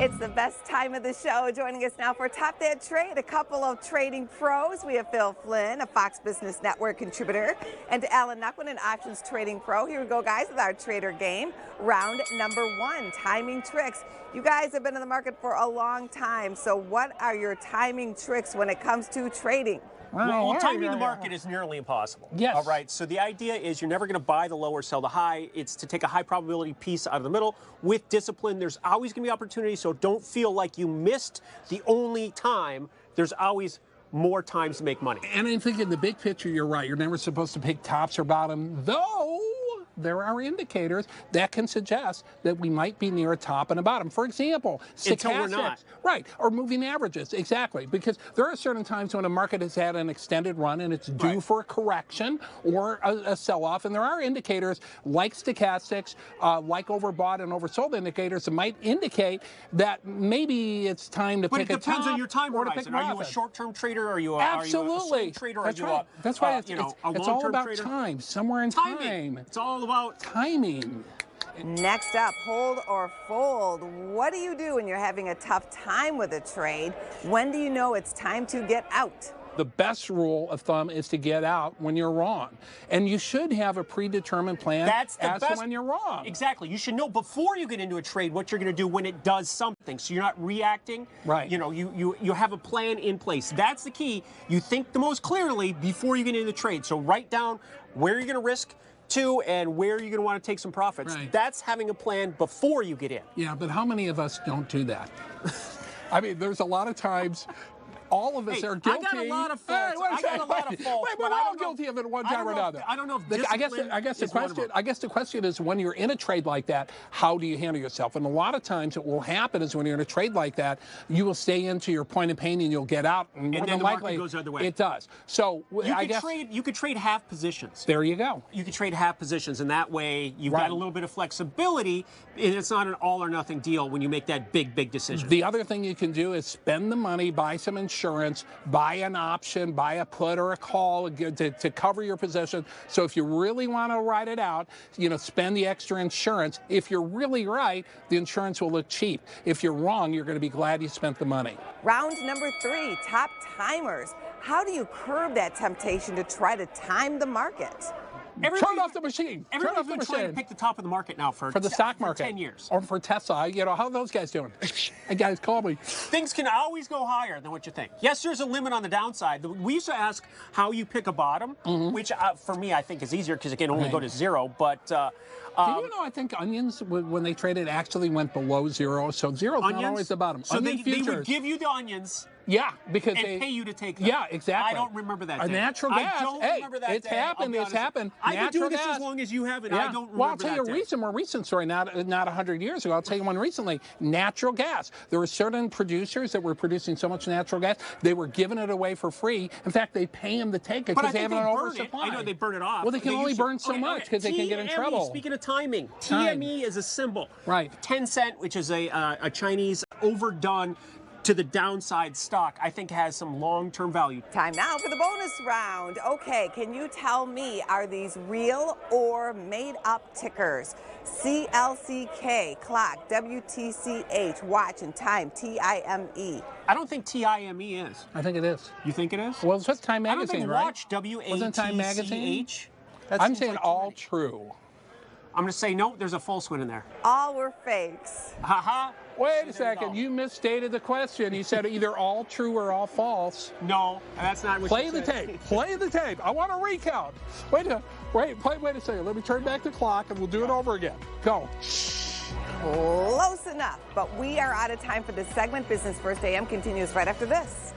It's the best time of the show. Joining us now for Top That Trade, a couple of trading pros. We have Phil Flynn, a Fox Business Network contributor, and Alan Nuckwin, an options trading pro. Here we go, guys, with our trader game. Round number one, timing tricks. You guys have been in the market for a long time, so what are your timing tricks when it comes to trading? Well, timing the market is nearly impossible. Yes. All right. So the idea is you're never going to buy the low or sell the high. It's to take a high probability piece out of the middle with discipline. There's always going to be opportunity. So don't feel like you missed the only time. There's always more times to make money. And I think in the big picture, you're right. You're never supposed to pick tops or bottom, though there are indicators that can suggest that we might be near a top and a bottom. For example, until we're not. Right, or moving averages, exactly. Because there are certain times when a market has had an extended run and it's due for a correction or a sell-off, and there are indicators like stochastics, like overbought and oversold indicators that might indicate that maybe it's time to pick a top. But it depends on your time horizon. Are you a short-term trader? Are you a swing trader? That's right. That's why it's all about trader? time, somewhere in time. It's all about timing. Next up, hold or fold. What do you do when you're having a tough time with a trade? When do you know it's time to get out? The best rule of thumb is to get out when you're wrong. And you should have a predetermined plan as to when you're wrong. Exactly. You should know before you get into a trade what you're going to do when it does something. So you're not reacting. Right. You know, you have a plan in place. That's the key. You think the most clearly before you get into the trade. So write down where you're going to risk to and where you're going to want to take some profits. Right. That's having a plan before you get in. Yeah, but how many of us don't do that? I mean, there's a lot of times all of us are guilty. I got a lot of faults. Wait, we're all guilty of it one time or another. I don't know if discipline I guess the question is when you're in a trade like that, how do you handle yourself? And a lot of times what will happen is when you're in a trade like that, you will stay into your point of pain and you'll get out. And more then than the likely, market goes the other way. It does. So you could trade half positions. There you go. You could trade half positions, and that way you've got a little bit of flexibility, and it's not an all or nothing deal when you make that big decision. The other thing you can do is spend the money, buy some insurance, buy an option, buy a put or a call to cover your position. So if you really want to ride it out, spend the extra insurance. If you're really right, the insurance will look cheap. If you're wrong, you're going to be glad you spent the money. Round number 3, top timers. How do you curb that temptation to try to time the market? Turn off the machine. Everybody's been trying to pick the top of the market now for the stock market. 10 years. Or for Tesla. How are those guys doing? Hey, guys, call me. Things can always go higher than what you think. Yes, there's a limit on the downside. We used to ask how you pick a bottom, which for me I think is easier because it can only go to zero. But do you know, I think onions, when they traded, actually went below zero. So zero is not always the bottom. So they would give you the onions. Yeah, because they pay you to take them. Yeah, exactly. I don't remember that. Natural gas. I don't remember that. It's happened. It's happened. I've been doing this as long as you have, and I don't remember that. Well, I'll tell you a more recent story, not 100 years ago. I'll tell you one recently. Natural gas. There were certain producers that were producing so much natural gas, they were giving it away for free. In fact, they pay them to take it because they have an oversupply. I know they burn it off. Well, they can only burn so much because they can get in trouble. Speaking of timing, TME is a symbol. Right. 10 cent, which is a Chinese overdone to the downside stock, I think has some long-term value. Time now for the bonus round. Okay, can you tell me, are these real or made-up tickers? CLCK, clock, WTCH, watch, and time, TIME. I don't think TIME is. I think it is. You think it is? Well, it's just Time Magazine, right? Watch, WATCH. Wasn't Time Magazine? I'm saying all true. I'm going to say no, there's a false one in there. All were fakes. Ha-ha. Wait a second, you misstated the question. You said either all true or all false. No, that's not what Play the tape. Play the tape. I want a recount. Wait a second. Let me turn back the clock and we'll do it over again. Go. Close enough, but we are out of time for this segment. Business First AM continues right after this.